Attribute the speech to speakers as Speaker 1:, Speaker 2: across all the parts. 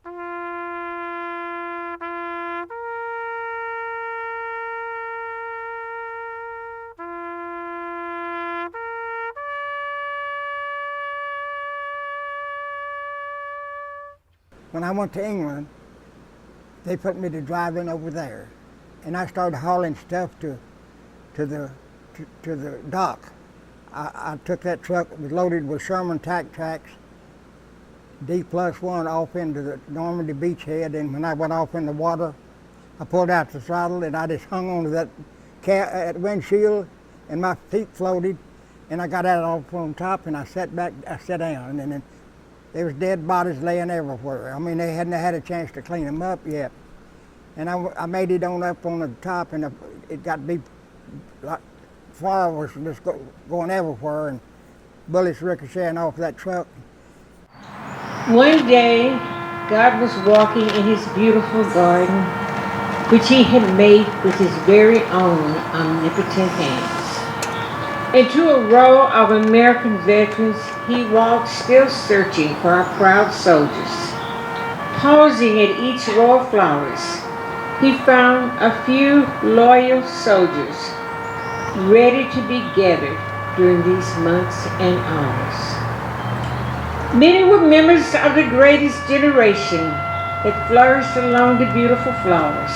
Speaker 1: When I went to England, they put me to driving over there, and I started hauling stuff to the dock. I took that truck, it was loaded with Sherman tack tracks, D+1 off into the Normandy beachhead, and when I went off in the water, I pulled out the throttle and I just hung onto that windshield, and my feet floated, and I got out off on top, and I sat down, and then there was dead bodies laying everywhere. I mean, they hadn't had a chance to clean them up yet. And I made it on up on the top, and it got deep, like fire was just going everywhere, and bullets ricocheting off that truck.
Speaker 2: One day, God was walking in his beautiful garden, which he had made with his very own omnipotent hands. Into a row of American veterans, he walked, still searching for our proud soldiers. Pausing at each row of flowers, he found a few loyal soldiers ready to be gathered during these months and hours. Many were members of the greatest generation that flourished along the beautiful flowers.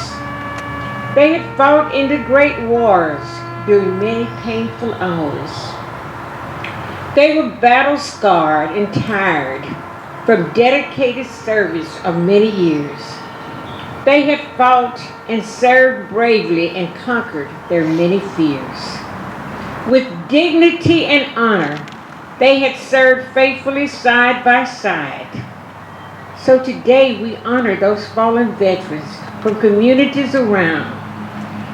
Speaker 2: They had fought in the great wars during many painful hours. They were battle-scarred and tired from dedicated service of many years. They had fought and served bravely and conquered their many fears. With dignity and honor, they had served faithfully side by side. So today we honor those fallen veterans from communities around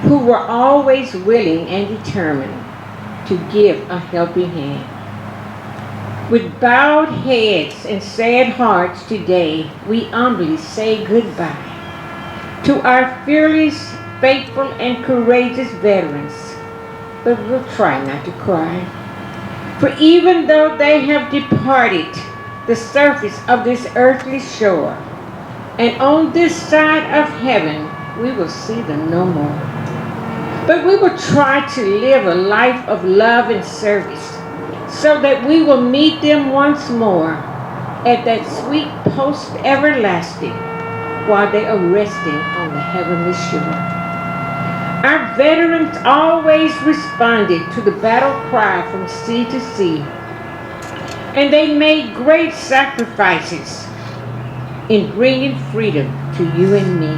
Speaker 2: who were always willing and determined to give a helping hand. With bowed heads and sad hearts today, we humbly say goodbye to our fearless, faithful, and courageous veterans. But we'll try not to cry. For even though they have departed the surface of this earthly shore, and on this side of heaven, we will see them no more. But we will try to live a life of love and service so that we will meet them once more at that sweet post everlasting while they are resting on the heavenly shore. Our veterans always responded to the battle cry from sea to sea, and they made great sacrifices in bringing freedom to you and me.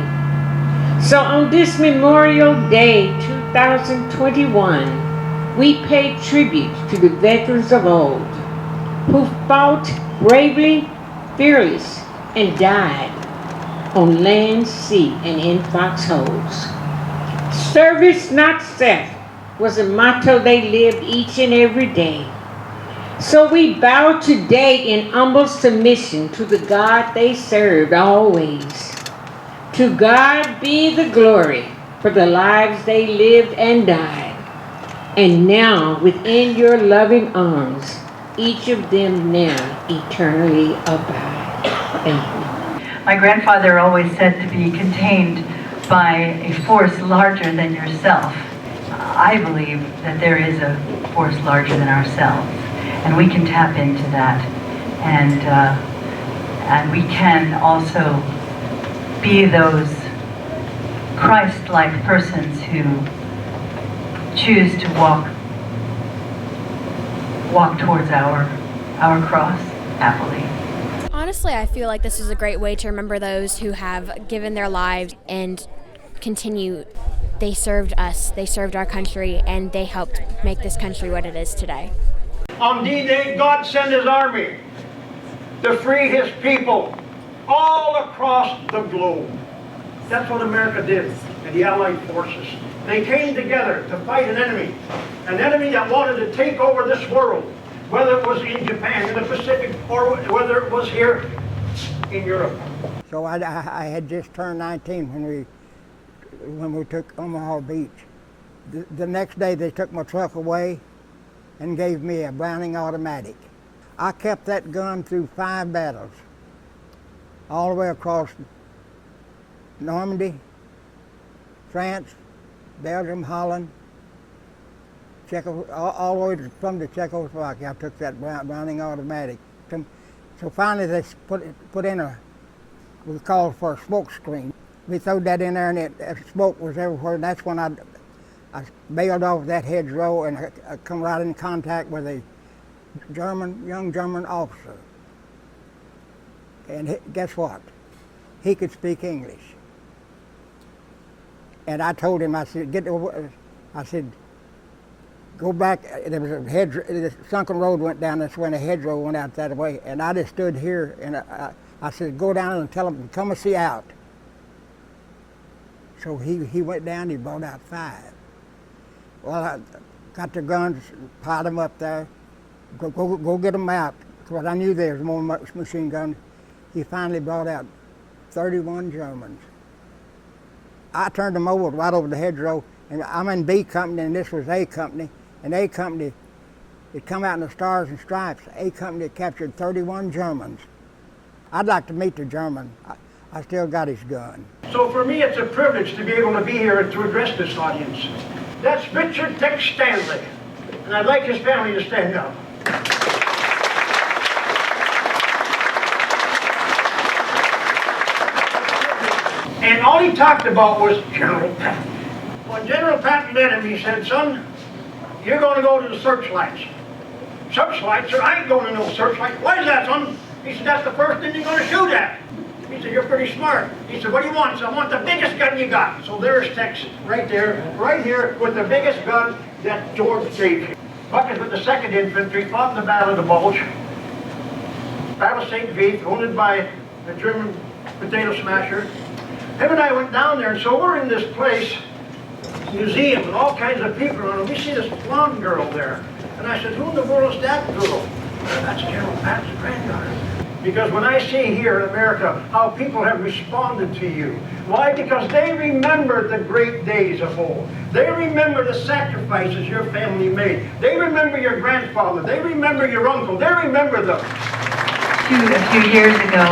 Speaker 2: So on this Memorial Day 2021, we pay tribute to the veterans of old who fought bravely, fearless, and died on land, sea, and in foxholes. Service, not self, was a motto they lived each and every day. So we bow today in humble submission to the God they served always. To God be the glory for the lives they lived and died. And now, within your loving arms, each of them now eternally abide. Thank you.
Speaker 3: My grandfather always said to be contained by a force larger than yourself. I believe that there is a force larger than ourselves, and we can tap into that, and we can also be those Christ-like persons who choose to walk towards our cross happily.
Speaker 4: Honestly, I feel like this is a great way to remember those who have given their lives and continue. They served us, they served our country, and they helped make this country what it is today.
Speaker 5: On D-Day, God sent his army to free his people all across the globe. That's what America did, and the Allied forces. They came together to fight an enemy that wanted to take over this world, whether it was in Japan, in the Pacific, or whether it was here in Europe.
Speaker 1: So I had just turned 19 when we took Omaha Beach. The next day they took my truck away and gave me a Browning automatic. I kept that gun through 5 battles. all the way across Normandy, France, Belgium, Holland, all the way from the Czechoslovakia. I took that Browning automatic. So finally they put in we called for a smoke screen. We threw that in there and smoke was everywhere. And that's when I bailed off that hedgerow and I come right in contact with a young German officer. And guess what? He could speak English. And I told him, I said, go back. There was a the sunken road went down this way and a hedgerow went out that way. And I just stood here and I said, go down and tell them to come and see out. So he went down, he brought out 5. Well, I got the guns, piled them up there, go get them out. Because I knew there was more machine guns. He finally brought out 31 Germans. I turned them over right over the hedgerow, and I'm in B Company, and this was A Company. And A Company, it come out in the Stars and Stripes. A Company captured 31 Germans. I'd like to meet the German. I still got his gun.
Speaker 5: So for me, it's a privilege to be able to be here and to address this audience. That's Richard Tex Stanley, and I'd like his family to stand up. And all he talked about was General Patton. When General Patton met him, he said, son, you're going to go to the searchlights. Searchlights? Sir, I ain't going to no searchlight. Why is that, son? He said, that's the first thing you're going to shoot at. He said, you're pretty smart. He said, what do you want? He said, I want the biggest gun you got. So there's Tex right there, right here, with the biggest gun that George gave him. Buck is with the 2nd Infantry, fought in the Battle of the Bulge. Battle of St. Vith, wounded by a German potato smasher. Him and I went down there, and so we're in this place, museum, and all kinds of people around, and we see this blonde girl there. And I said, who in the world is that girl? That's General Patton's granddaughter. Because when I see here in America how people have responded to you, why? Because they remember the great days of old. They remember the sacrifices your family made. They remember your grandfather. They remember your uncle. They remember them.
Speaker 3: A few years ago,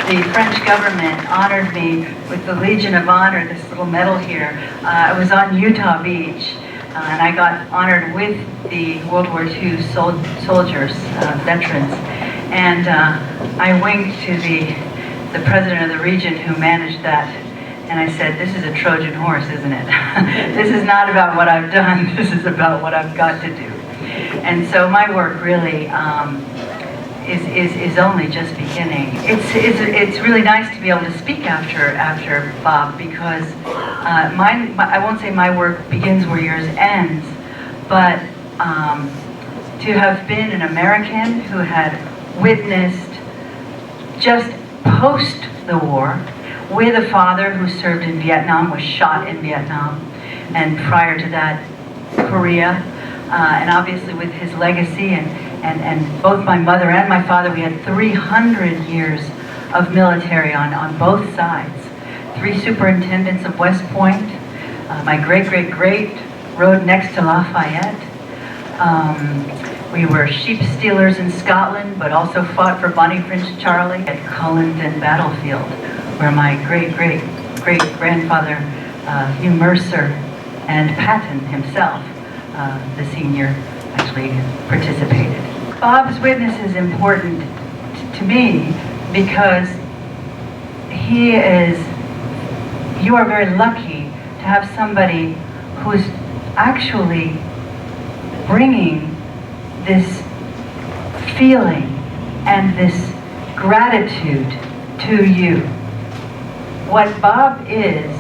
Speaker 3: the French government honored me with the Legion of Honor, this little medal here. I was on Utah Beach, and I got honored with the World War II soldiers, veterans. And I winked to the president of the region who managed that, and I said, this is a Trojan horse, isn't it? This is not about what I've done, this is about what I've got to do. And so my work really is only just beginning. It's really nice to be able to speak after Bob, because I won't say my work begins where yours ends, but to have been an American who had witnessed just post the war, with a father who served in Vietnam, was shot in Vietnam, and prior to that, Korea, and obviously with his legacy, and both my mother and my father, we had 300 years of military on both sides. 3 superintendents of West Point. My great-great-great rode next to Lafayette. We were sheep stealers in Scotland, but also fought for Bonnie Prince Charlie at Culloden Battlefield, where my great-great-grandfather, Hugh Mercer, and Patton himself, the senior, actually participated. Bob's witness is important to me because you are very lucky to have somebody who's actually bringing this feeling and this gratitude to you. What Bob is,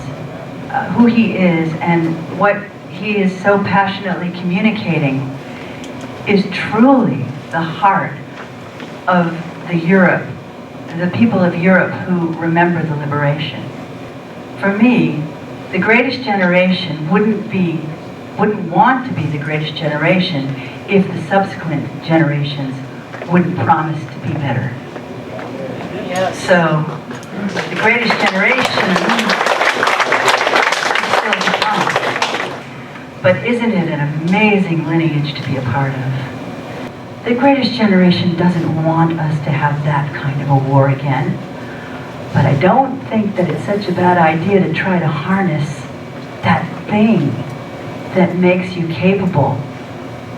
Speaker 3: who he is, and what he is so passionately communicating is truly the heart of the people of Europe who remember the liberation. For me, the greatest generation wouldn't want to be the greatest generation if the subsequent generations wouldn't promise to be better. Yes. So, the greatest generation is still to come. But isn't it an amazing lineage to be a part of? The greatest generation doesn't want us to have that kind of a war again. But I don't think that it's such a bad idea to try to harness that thing that makes you capable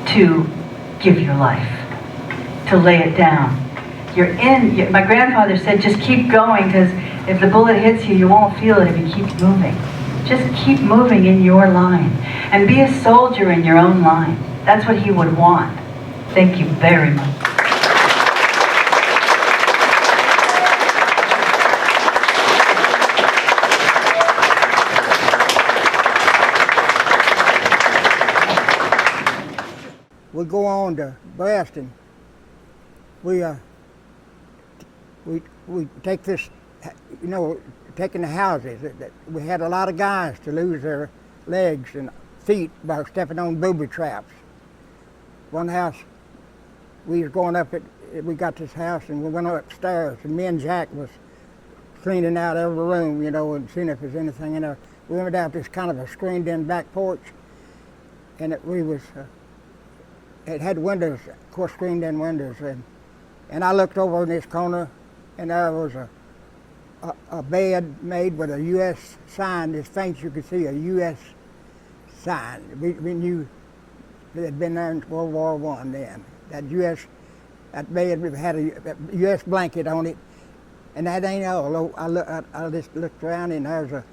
Speaker 3: to give your life, to lay it down. My grandfather said, just keep going, because if the bullet hits you, you won't feel it if you keep moving. Just keep moving in your line, and be a soldier in your own line. That's what he would want. Thank you very much.
Speaker 1: We go on to Boston. We take this, taking the houses. We had a lot of guys to lose their legs and feet by stepping on booby traps. One house, we was going up we got this house and we went upstairs, and me and Jack was cleaning out every room, and seeing if there's anything in there. We went out this kind of a screened-in back porch, and it had windows, of course, screened-in windows, and I looked over in this corner, and there was a bed made with a U.S. sign. As faint as you could see, a U.S. sign. We knew it had been there in World War I then. That bed had a U.S. blanket on it, and that ain't all. I just looked around, and there's a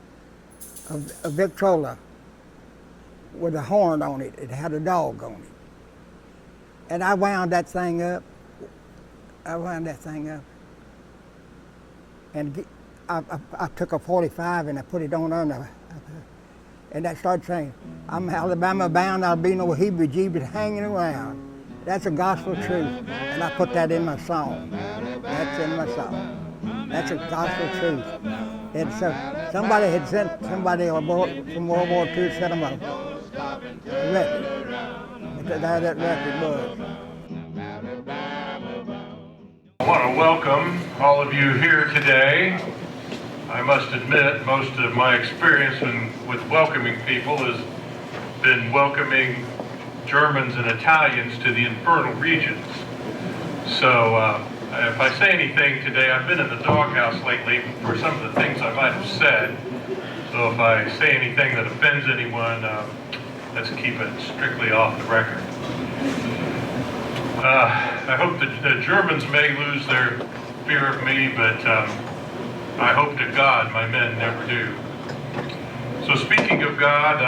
Speaker 1: Victrola with a horn on it. It had a dog on it. And I wound that thing up. And I took a 45 and I put it on there. And I started saying, I'm Alabama bound, I'll be no heebie-jeebies hanging around. That's a gospel truth. And I put that in my song. That's in my song. That's a gospel truth. And so somebody had sent somebody from World War II, sent them a record. That record was.
Speaker 6: I want to welcome all of you here today. I must admit, most of my experience with welcoming people has been welcoming Germans and Italians to the infernal regions. So if I say anything today, I've been in the doghouse lately for some of the things I might have said. So if I say anything that offends anyone, let's keep it strictly off the record. I hope the Germans may lose their fear of me, but I hope to God my men never do. So speaking of God,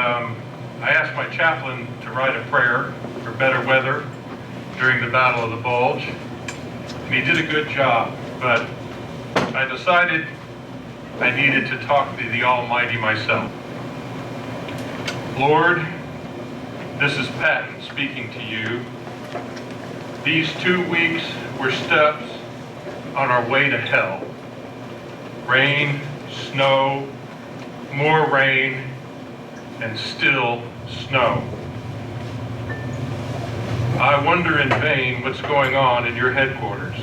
Speaker 6: I asked my chaplain to write a prayer for better weather during the Battle of the Bulge, and he did a good job, but I decided I needed to talk to the Almighty myself. Lord, this is Patton speaking to you. These 2 weeks were steps on our way to hell. Rain, snow, more rain, and still snow. I wonder in vain what's going on in your headquarters.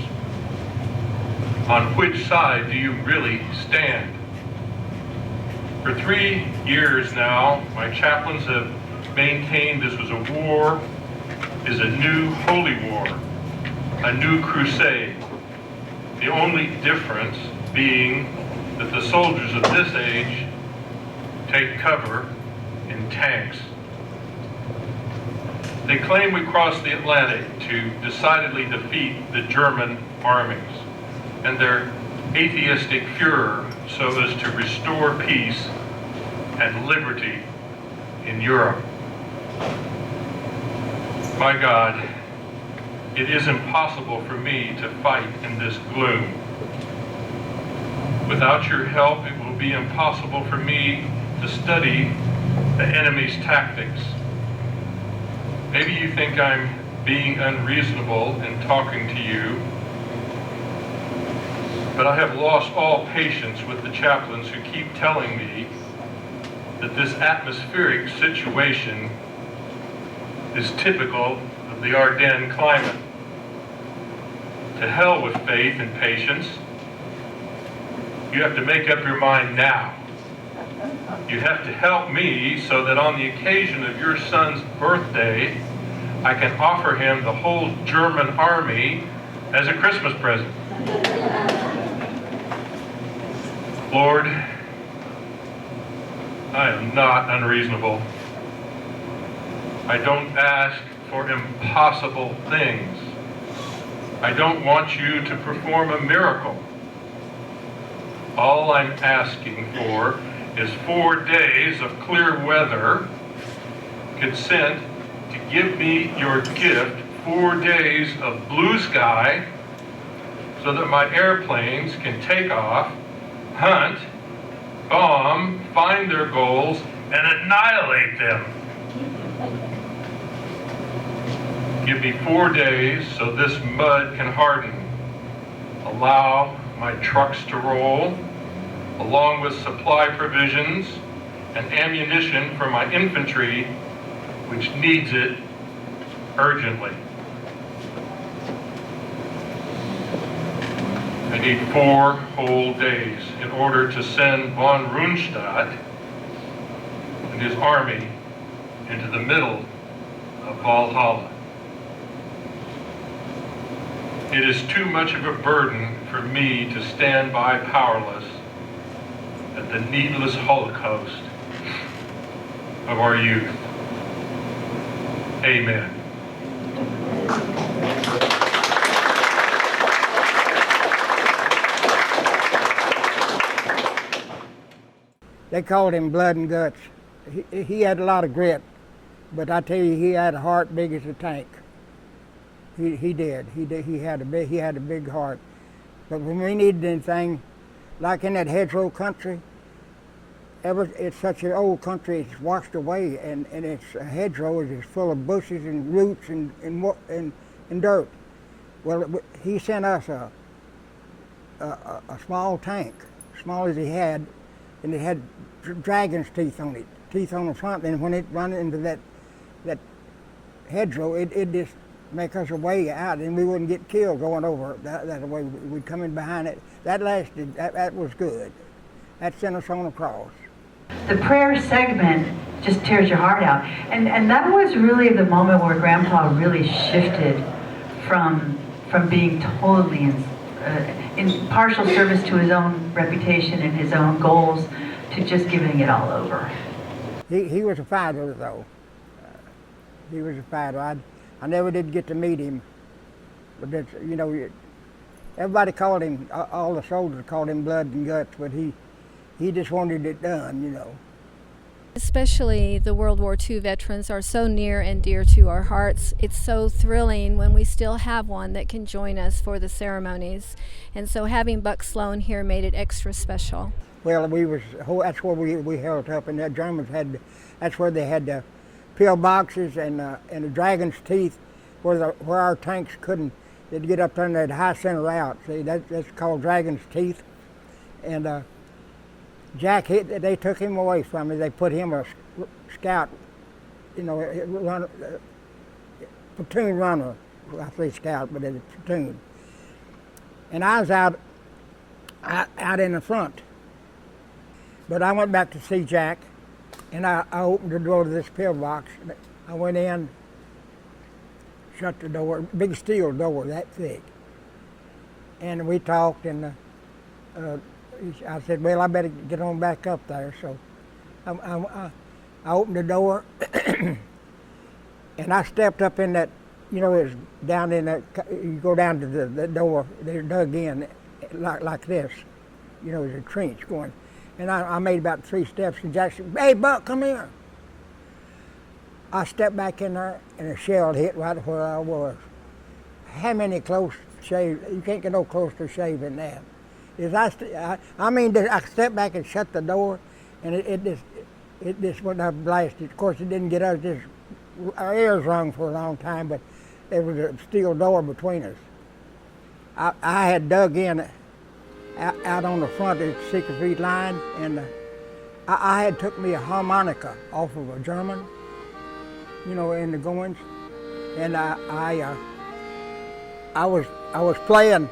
Speaker 6: On which side do you really stand? For 3 years now, my chaplains have maintained this was a war, is a new holy war, a new crusade. The only difference being that the soldiers of this age take cover in tanks. They claim we crossed the Atlantic to decidedly defeat the German armies and their atheistic Führer so as to restore peace and liberty in Europe. My God, it is impossible for me to fight in this gloom. Without your help, it will be impossible for me to study the enemy's tactics. Maybe you think I'm being unreasonable in talking to you, but I have lost all patience with the chaplains who keep telling me that this atmospheric situation is typical of the Ardennes climate. To hell with faith and patience. You have to make up your mind now. You have to help me so that on the occasion of your son's birthday, I can offer him the whole German army as a Christmas present. Lord, I am not unreasonable. I don't ask for impossible things. I don't want you to perform a miracle. All I'm asking for is 4 days of clear weather, consent to give me your gift, 4 days of blue sky, so that my airplanes can take off, hunt, bomb, find their goals, and annihilate them. Give me 4 days so this mud can harden. Allow my trucks to roll, along with supply provisions and ammunition for my infantry, which needs it urgently. I need 4 whole days in order to send von Rundstedt and his army into the middle of Valhalla. It is too much of a burden for me to stand by powerless at the needless holocaust of our youth. Amen.
Speaker 1: They called him Blood and Guts. He had a lot of grit, but I tell you, he had a heart big as a tank. He did. He had a big heart. But when we needed anything, like in that hedgerow country, it's such an old country, it's washed away, and its hedgerow is full of bushes and roots and dirt. Well, he sent us a small tank, small as he had, and it had dragon's teeth on it, teeth on the front, and when it run into that hedgerow, it just make us a way out, and we wouldn't get killed going over that way. We'd come in behind it. That lasted, that was good. That sent us on across.
Speaker 3: The prayer segment just tears your heart out. And that was really the moment where Grandpa really shifted from being totally in partial service to his own reputation and his own goals to just giving it all over.
Speaker 1: He was a fighter, though. He was a fighter. I never did get to meet him, but that's, you know, everybody called him, all the soldiers called him Blood and Guts, but he just wanted it done, you know.
Speaker 7: Especially the World War II veterans are so near and dear to our hearts. It's so thrilling when we still have one that can join us for the ceremonies. And so having Buck Sloan here made it extra special.
Speaker 1: Well, that's where we held up, and the Germans that's where they had the pill boxes and the dragon's teeth, where our tanks couldn't. They'd get up there and they'd high center out. See, that's called dragon's teeth. And Jack, they took him away from me. They put him a scout, you know, platoon runner. I say scout, but it's a platoon. And I was out in the front. But I went back to see Jack, and I opened the door to this pillbox. I went in, shut the door, big steel door that thick. And we talked, and I said, well, I better get on back up there. So I opened the door, and I stepped up in that, you know, it's down in that, you go down to the door, they're dug in like this. You know, there's a trench going. And I made about 3 steps, and Jack said, hey, Buck, come here. I stepped back in there, and a shell hit right where I was. How many close shaves? You can't get no closer to shaving that. I stepped back and shut the door, and it just went up blasted. Of course, it didn't get us. Our ears rung for a long time, but there was a steel door between us. I had dug in out on the front of the 6th Street line, and I had took me a harmonica off of a German, you know, in the goings, and I was playing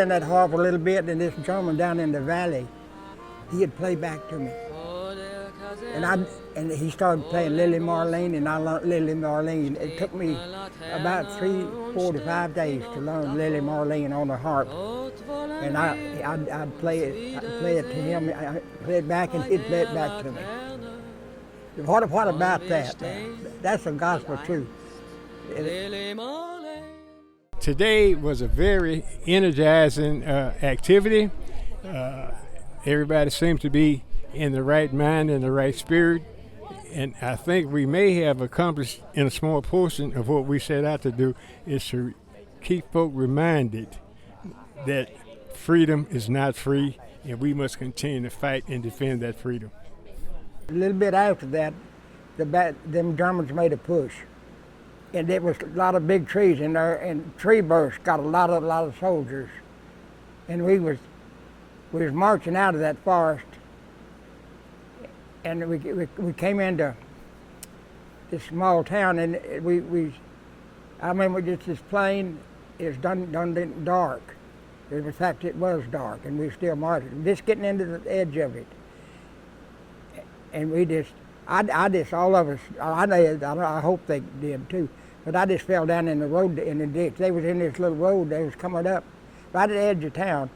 Speaker 1: that harp a little bit, and this German down in the valley, he'd play back to me, and he started playing Lily Marlene, and I learned Lily Marlene. It took me about 4 to 5 days to learn Lily Marlene on the harp. and I'd play it to him. I'd play it back, and he'd play it back to me. What about that? That's the gospel truth.
Speaker 8: Today was a very energizing activity. Everybody seemed to be in the right mind and the right spirit, and I think we may have accomplished in a small portion of what we set out to do is to keep folk reminded that freedom is not free, and we must continue to fight and defend that freedom.
Speaker 1: A little bit after that, them Germans made a push, and there was a lot of big trees in there, and tree bursts got a lot of soldiers, and we was marching out of that forest, and we came into this small town, and I remember just this plain is done dark. In fact, it was dark, and we still marching, just getting into the edge of it. And I just, all of us, I hope they did too, but I just fell down in the road, in the ditch. They was in this little road, they was coming up, right at the edge of town,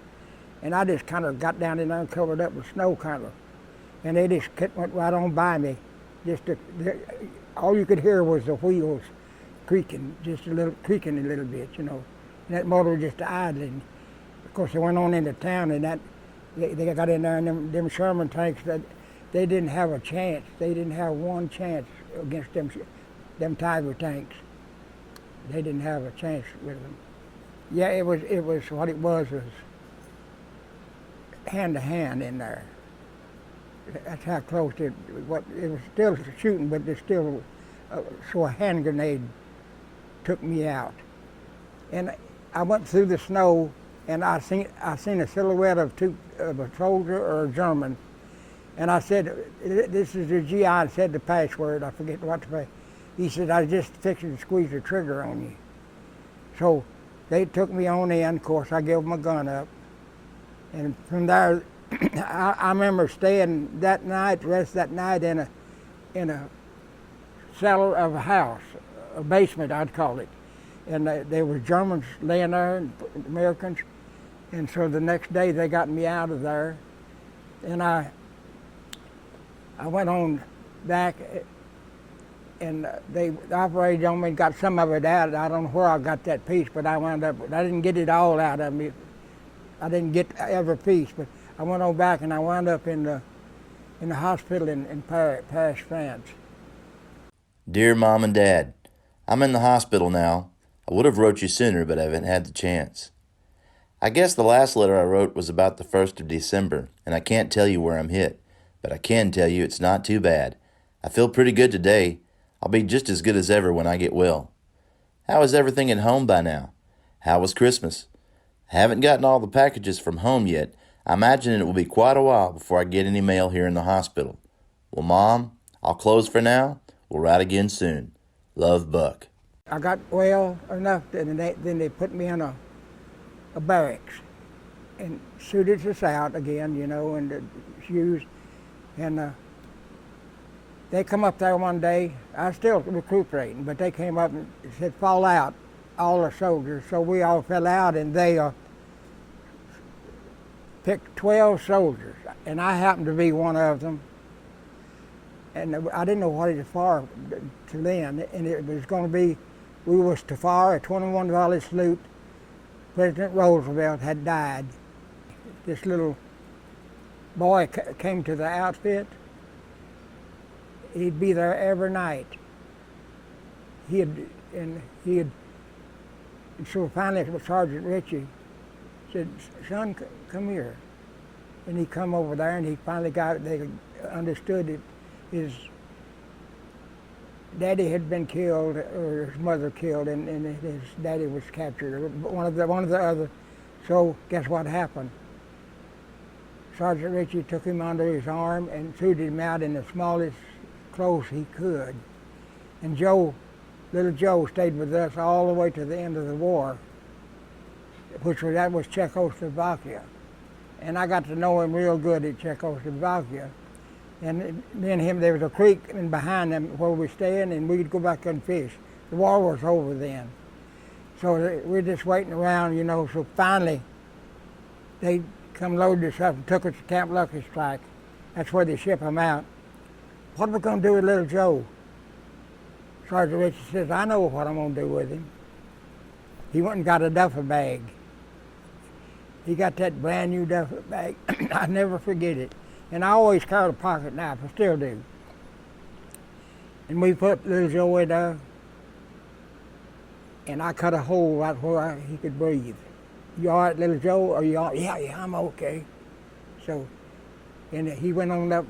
Speaker 1: and I just kind of got down in there and covered up with snow, kind of. And they just went right on by me. All you could hear was the wheels creaking, just creaking a little bit, you know. And that motor was just idling. Of course, they went on into town, and they got in there, and them Sherman tanks, that they didn't have a chance. They didn't have one chance against them Tiger tanks. They didn't have a chance with them. Yeah, it was what it was hand to hand in there. That's how close it was. It was still shooting, but there's still so a hand grenade took me out. And I went through the snow, and I seen a silhouette of a soldier or a German. And I said, this is the GI, I said the password, I forget what to say. He said, I was just fixing to squeeze the trigger on you. So they took me on in, of course, I gave them a gun up. And from there, I remember staying that night, the rest of that night, in a cellar of a house, a basement, I'd call it. And there were Germans laying there, and Americans. And so the next day they got me out of there. And I went on back, and they operated on me and got some of it out. I don't know where I got that piece, but I didn't get it all out of me. I didn't get every piece, but I went on back, and I wound up in the hospital in Paris, France.
Speaker 9: Dear Mom and Dad, I'm in the hospital now. I would have wrote you sooner, but I haven't had the chance. I guess the last letter I wrote was about the 1st of December, and I can't tell you where I'm hit, but I can tell you it's not too bad. I feel pretty good today. I'll be just as good as ever when I get well. How is everything at home by now? How was Christmas? I haven't gotten all the packages from home yet. I imagine it will be quite a while before I get any mail here in the hospital. Well, Mom, I'll close for now. We'll write again soon. Love, Buck.
Speaker 1: I got well enough, and then they put me in a barracks and suited us out again, you know, and the shoes. And they come up there one day. I was still recuperating, but they came up and said, fall out, all the soldiers. So we all fell out, and they picked 12 soldiers, and I happened to be one of them. And I didn't know what it was for to then, and it was going to be, we was to fire a 21 volley salute. President Roosevelt had died. This little boy came to the outfit. He'd be there every night. And so finally Sergeant Ritchie said, son, come here. And he come over there, and he finally they understood it. His daddy had been killed, or his mother killed, and his daddy was captured, or one of the other. So guess what happened? Sergeant Ritchie took him under his arm and suited him out in the smallest clothes he could. And little Joe stayed with us all the way to the end of the war, that was Czechoslovakia. And I got to know him real good at Czechoslovakia. And me and him, there was a creek in behind them where we staying, and we'd go back and fish. The war was over then. So we're just waiting around, you know, so finally they come loaded us up and took us to Camp Lucky Strike. That's where they ship them out. What are we going to do with little Joe? Sergeant Richie says, I know what I'm going to do with him. He went and got a duffel bag. He got that brand new duffel bag. I never forget it. And I always carried a pocket knife, I still do. And we put little Joe in there, and I cut a hole right where he could breathe. You all right, little Joe? Are you all right? Yeah, I'm okay. So, and he went on up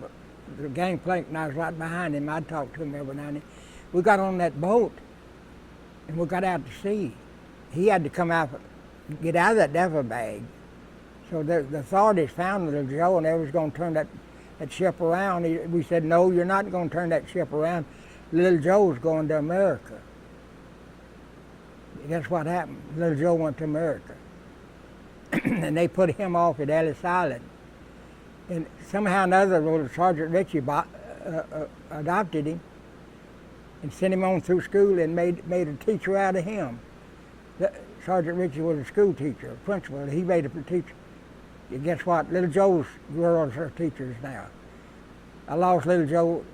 Speaker 1: the gangplank, and I was right behind him. I'd talk to him every now and then. We got on that boat, and we got out to sea. He had to come out, get out of that duffel bag. So the authorities found little Joe, and they was going to turn that ship around. We said, no, you're not going to turn that ship around. Little Joe's going to America. That's what happened. Little Joe went to America. And they put him off at Ellis Island. And somehow or another, Sergeant Richie adopted him and sent him on through school and made a teacher out of him. Sergeant Richie was a school teacher, a principal. He made a teacher. And guess what? Little Joe's girls are teachers now. I lost little Joe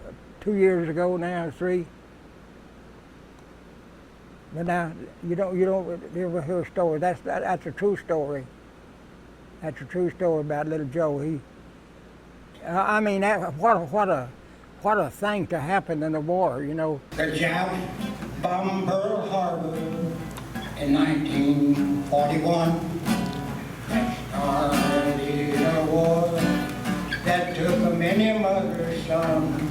Speaker 1: 2 years ago now, 3. But now you don't ever hear a story. That's a true story. That's a true story about little Joe. I mean, what a thing to happen in the war, you know.
Speaker 10: The Japs bombed Pearl Harbor in 1941. That started a war that took many mother's sons.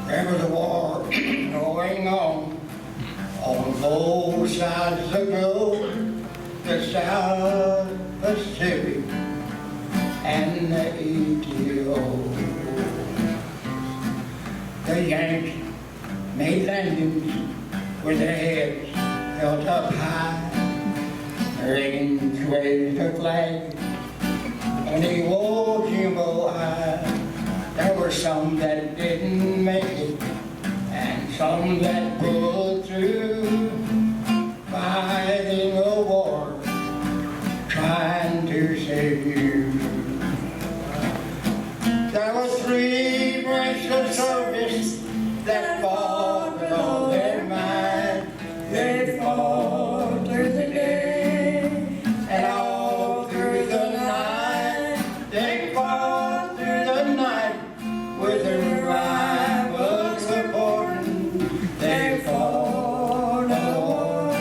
Speaker 10: There was a war going on both sides of the globe, the South Pacific and the ETO. The Yanks made landings with their heads held up high. Reagan waved the flag and he wore Jimbo high. There were some that didn't make it and some that pulled through, fighting a war, trying to save you. There were 3 branches of service that fought with all their might. They fought through the day and all through the night. They fought through the night with their rivals reporting. They fought a war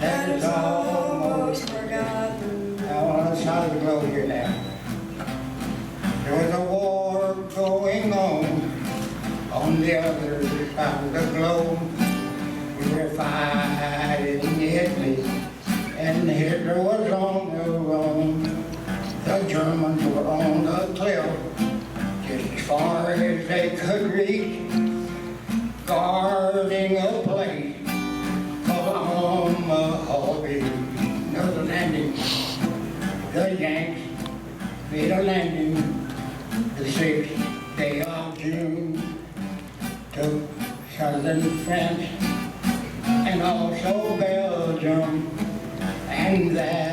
Speaker 10: that is almost forgotten. Now on the side of the globe here now. There was a war going on the other side of the globe. We were fighting Italy, and Hitler was on the run. The Germans were on the cliff, just as far as they could reach, guarding a place called Alvarado. Another landing. The Yanks made a landing the 6th day of June, took southern France and also Belgium, and that